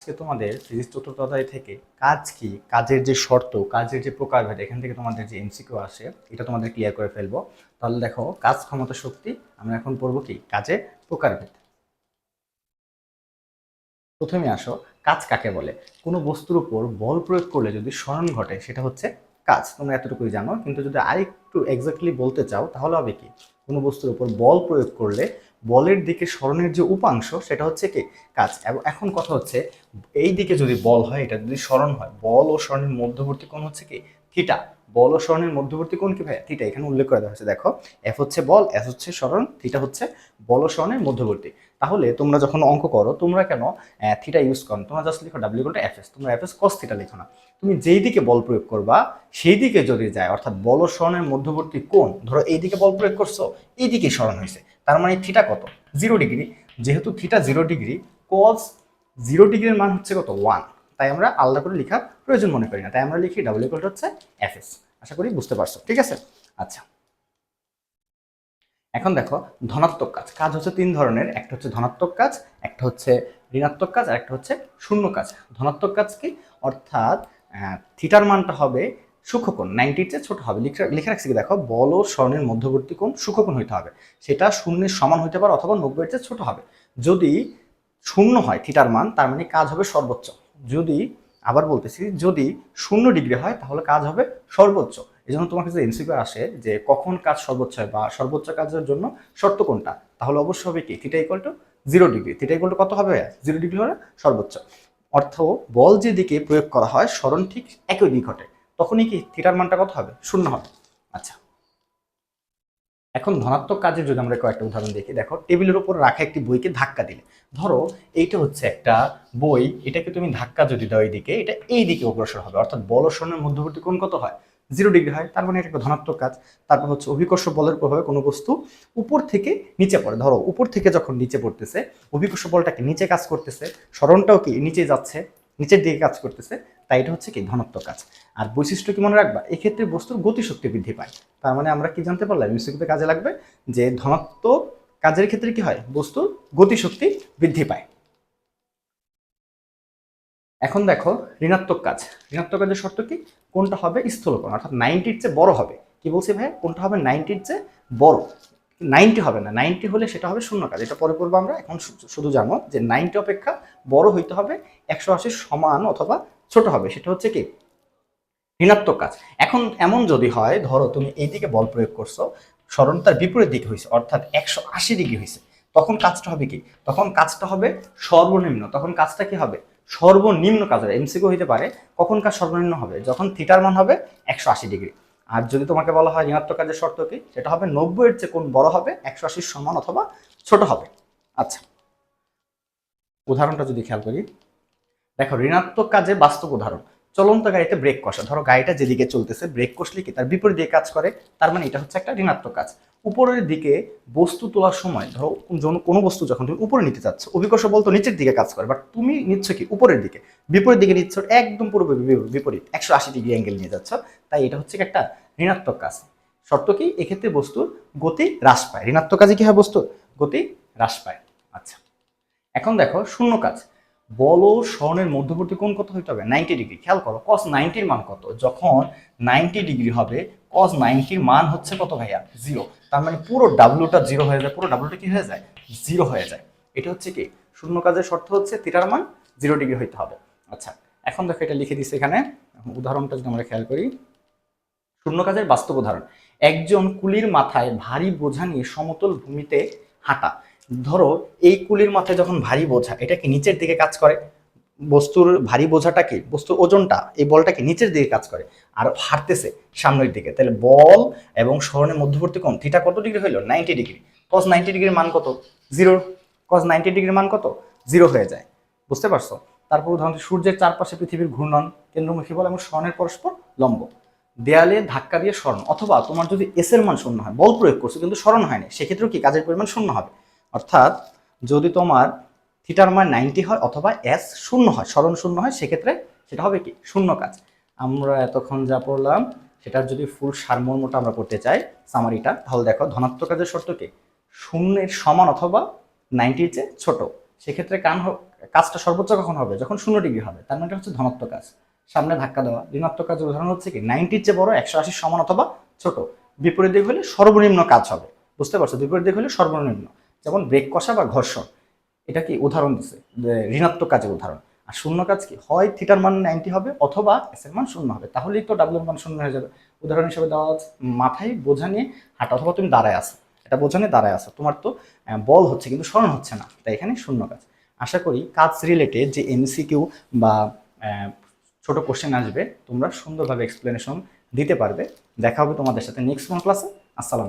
আজকে তোমাদের ফিজিক্স চতুর্থ অধ্যায় থেকে কাজ কি, কাজের যে শর্ত, কাজের যে প্রকারভেদ, এখান থেকে তোমাদের যে এমসিকিউ আসে এটা তোমাদের ক্লিয়ার করে ফেলবো। তাহলে দেখো, কাজ, ক্ষমতা, শক্তি। আমরা এখন পড়বো কি, কাজের প্রকারভেদ। প্রথমে আসো, কাজ কাকে বলে। কোনো বস্তুর উপর বল প্রয়োগ করলে যদি সরণ ঘটে সেটা হচ্ছে কাজ। তোমরা এতটুকুই জানো, কিন্তু যদি আরেকটু এক্স্যাক্টলি বলতে চাও তাহলে হবে কি, কোনো বস্তুর উপর বল প্রয়োগ করলে বলের দিকে সরণের যে উপাংশ সেটা হচ্ছে কি কাজ। এবং এখন কথা হচ্ছে, এই দিকে যদি বল হয়, এটা যদি সরণ হয়, বল ও সরণের মধ্যবর্তী কোণ হচ্ছে কি থিটা। বল ও সরণের মধ্যবর্তী কোণ কি ভাই, থিটা। এখানে উল্লেখ করে দেওয়া হচ্ছে, দেখো এফ হচ্ছে বল, এস হচ্ছে সরণ, থিটা হচ্ছে বল ও সরণের মধ্যবর্তী। তাহলে তোমরা যখন অঙ্ক করো তোমরা কেন থিটা ইউজ করো? তোমরা জাস্ট লিখো W equal to F S. তোমরা এফ এস কস থিটা লিখো না। তুমি যেই দিকে বল প্রয়োগ করবা সেই দিকে যদি যায়, অর্থাৎ বল ও সরণের মধ্যবর্তী কোণ, ধরো এই দিকে বল প্রয়োগ করছো, এই দিকে সরণ হয়েছে, তার মানে থিটা কত, 0 ডিগ্রি। যেহেতু থিটা 0 ডিগ্রি, কস 0 ডিগ্রির মান হচ্ছে কত, 1। তাই আমরা আলাদা করে লেখার প্রয়োজন মনে করি না, তাই আমরা লিখি ডাব্লিউ ইকুয়াল টু হচ্ছে এফ এস। আশা করি বুঝতে পারছো, ঠিক আছে? আচ্ছা, এখন দেখো, ধনাত্মক কাজ। কাজ হচ্ছে তিন ধরনের, একটা হচ্ছে ধনাত্মক কাজ, একটা হচ্ছে ঋণাত্মক কাজ, আর একটা হচ্ছে শূন্য কাজ। ধনাত্মক কাজ কি, অর্থাৎ থিটার মানটা হবে সূক্ষ্মকোণ 90-র চেয়ে ছোট হবে। লিখে রাখছি কি, দেখো বল ও সরণের মধ্যবর্তী কোণ সূক্ষ্মকোণ হইতে হবে। সেটা শূন্যের সমান হইতে পারে অথবা 90-এর চেয়ে ছোট হবে। যদি শূন্য হয় থিটার মান, তার মানে কাজ হবে সর্বোচ্চ। যদি, আবার বলতেছি, যদি 0 ডিগ্রি হয় তাহলে কাজ হবে সর্বোচ্চ। এই জন্য তোমার কাছে এমসিকিউ আসে যে কখন কাজ সর্বোচ্চ হয় বা সর্বোচ্চ কাজের জন্য শর্ত কোনটা, তাহলে অবশ্যই হবে কি theta equal to 0 degree. Theta equal to কত হবে, 0 ডিগ্রি হলে সর্বোচ্চ। অর্থ, বল যেদিকে প্রয়োগ করা হয় সরণ ঠিক একই দিক ঘটে, তখনই কি থিটার মানটা কত হবে, 0 হবে। আচ্ছা, এখন ধনাত্মক কাজের যদি আমরা কয়েকটা উদাহরণ দেখি, দেখো টেবিলের উপর রাখা একটি বইকে ধাক্কা দিলে, ধরো এইটা হচ্ছে একটা বই, এটাকে তুমি ধাক্কা যদি দাও এইদিকে, এটা এই দিকে অগ্রসর হবে, অর্থাৎ বল ও সরণের মধ্যবর্তী কোণ কত হয়, 0 ডিগ্রি হয়, তার মানে এটা একটা ধনাত্মক কাজ। তারপর হচ্ছে অভিকর্ষ বলের প্রভাবে কোনো বস্তু উপর থেকে নিচে পড়ে, ধরো উপর থেকে যখন নিচে পড়তেছে, অভিকর্ষ বলটাকে নিচে কাজ করতেছে, সরণটাও কি নিচে যাচ্ছে, নিচের দিকে কাজ করতেছে, তাই এটা হচ্ছে কি ধনাত্মক কাজ। আর বৈশিষ্ট্য কি মনে রাখবা, এক্ষেত্রে বস্তুর গতিশক্তি বৃদ্ধি পায়। তার মানে আমরা কি জানতে পারলাম, এমসিকিউতে কাজে লাগবে যে ধনাত্মক কাজের ক্ষেত্রে কি হয়, বস্তুর গতিশক্তি বৃদ্ধি পায়। এখন দেখো ঋণাত্মক কাজ। ঋণাত্মক কাজের শর্ত কি, কোনটা হবে স্থূলকোণ, অর্থাৎ 90-র চেয়ে বড় হবে। কি বলছি ভাই, কোনটা হবে 90-র চেয়ে বড়। 90 হবে না, 90 হলে সেটা হবে শূন্য কাজ, এটা পরে পড়বো আমরা। এখন শুধু জানো যে 90 অপেক্ষা বড় হইতে হবে, 180 সমান অথবা ছোট হবে, সেটা হচ্ছে কি ঋণাত্মক কাজ। এখন এমন যদি হয়, ধরো তুমি এইদিকে বল প্রয়োগ করছো, সরণ তার বিপরীত দিকে হয়েছে, অর্থাৎ 180 ডিগ্রি হয়েছে, তখন কাজটা হবে কি, তখন কাজটা হবে সর্বনিম্ন। তখন কাজটা কি হবে, সর্বনিম্ন কাজ হবে। এমসিকিউ হইতে পারে, কখন কাজ সর্বনিম্ন হবে, যখন থিটার মান হবে 180 ডিগ্রি। আর যদি তোমাকে বলা হয় ঋণাত্মক কাজের শর্ত কি, সেটা হবে 90-এর চেয়ে কোণ বড় হবে, 180 সমান অথবা ছোট হবে। আচ্ছা, উদাহরণটা যদি খেয়াল করি, দেখো ঋণাত্মক কাজে বাস্তব উদাহরণ। চলন্ত গাড়িতে ব্রেক কষা, ধরো গাড়িটা যেদিকে চলতেছে, ব্রেক কষলে কি তার বিপরীত দিকে কাজ করে, তার মানে এটা হচ্ছে একটা ঋণাত্মক কাজ। উপরের দিকে বস্তু তোলার সময়, ধরো কোনো বস্তু যখন তুমি উপরে নিতে চাচ্ছ, অভিকর্ষ বল তো নিচের দিকে কাজ করে, বাট তুমি নিচ্ছ কি উপরের দিকে, বিপরীত দিকে নিচ্ছ, একদম পুরো বিপরীত 180 ডিগ্রি অ্যাঙ্গেল নিয়ে যাচ্ছ, তাই এটা হচ্ছে একটা ঋণাত্মক কাজ। শর্ত কি, এক্ষেত্রে বস্তুর গতি হ্রাস পায়। ঋণাত্মক কাজে কি হয়, বস্তুর গতি হ্রাস পায়। আচ্ছা, এখন দেখো শূন্য কাজ। বল ও সরণের মধ্যবর্তী কোণ কত হইতে হবে, 90 ডিগ্রি। খেয়াল করো cos 90-র মান কত, যখন 90 ডিগ্রি হবে cos 90-র মান হচ্ছে কত ভাইয়া, 0। তার মানে পুরো ডাব্লুটা 0 হয়ে যায়, পুরো ডাব্লুটা কি হয়ে যায়, 0 হয়ে যায়। এটা হচ্ছে কি শূন্য কাজের শর্ত হচ্ছে থিটার মান 0 ডিগ্রি হইতে হবে। আচ্ছা, এখন দেখো এটা লিখে দিচ্ছে এখানে, উদাহরণটা যদি আমরা খেয়াল করি, শূন্য কাজের বাস্তব উদাহরণ। একজন কুলির মাথায় ভারী বোঝা নিয়ে সমতল ভূমিতে হাঁটা। ধরো এই কুলির মাথায় যখন ভারী বোঝা, এটা কি নিচের দিকে কাজ করে, বস্তুর ভারী বোঝাটা কি, বস্তুর ওজনটা, এই বলটা কি নিচের দিকে কাজ করে, আর হাঁটতেছে সামনের দিকে, তাহলে বল এবং সরণের মধ্যবর্তী কোণ থিটা কত ডিগ্রি হইলো, 90 ডিগ্রি। cos 90 ডিগ্রির মান কত, 0। cos 90 ডিগ্রির মান কত, 0 হয়ে যায়। বুঝতে পারছো? তারপর উদাহরণ, সূর্যের চারপাশে পৃথিবীর ঘূর্ণন, কেন্দ্রমুখী বল এবং সরণের পরস্পর লম্ব। দেয়ালে ধাক্কা দিয়ে সরণ, অথবা তোমার যদি এস এর মান শূন্য হয়, বল প্রয়োগ করছো কিন্তু সরণ হয়নি, সেক্ষেত্রেও কি কাজের পরিমাণ শূন্য হবে। অর্থাৎ যদি তোমার থিটার মান 90 হয় অথবা এস শূন্য হয়, সরণ শূন্য হয়, সেক্ষেত্রে সেটা হবে কি শূন্য কাজ। আমরা এতক্ষণ যা পড়লাম সেটার যদি ফুল সারমর্মটা আমরা করতে চাই, সামারিটা, তাহলে দেখো ধনাত্মক কাজের শর্ত কি, শূন্যের সমান অথবা 90-র চেয়ে ছোট, সেক্ষেত্রে কাজটা সর্বোচ্চ কখন হবে? যখন 0 ডিগ্রি হবে, তার মানে এটা হচ্ছে ধনাত্মক কাজ। সামনে ধাক্কা দেওয়া। ঋণাত্মক কাজের উদাহরণ হচ্ছে কি 90-র চেয়ে বড়, 180 সমান অথবা ছোট। বিপরীত দিক হলে সর্বনিম্ন কাজ হবে। বুঝতে পারছো? বিপরীত দিক হলে সর্বনিম্ন। যেমন ব্রেক কষা বা ঘর্ষণ, এটা কি উদাহরণ দিচ্ছে ঋণাত্মক কাজের উদাহরণ। আর শূন্য কাজ কি? হয় থিটার মান 90 হবে অথবা এস এর মান 0 হবে, তাহলেই তো ডাব্লিউ এর মান 0 হয়ে যাবে। উদাহরণ হিসেবে দেওয়া আছে মাথায় বোঝা নিয়ে হাঁটা, অথবা তুমি দাঁড়ায় আছো, এটা বোঝা নিয়ে দাঁড়ায় আছো, তোমার তো বল হচ্ছে কিন্তু স্মরণ হচ্ছে না, তাই এখানে শূন্য কাজ। আশা করি কাজ রিলেটেড যে এমসিকিউ বা ছোট কোশ্চেন আসবে তোমরা সুন্দরভাবে এক্সপ্লেনেশন দিতে পারবে। দেখা হবে তোমাদের সাথে নেক্সট কোন ক্লাসে। আসসালাম।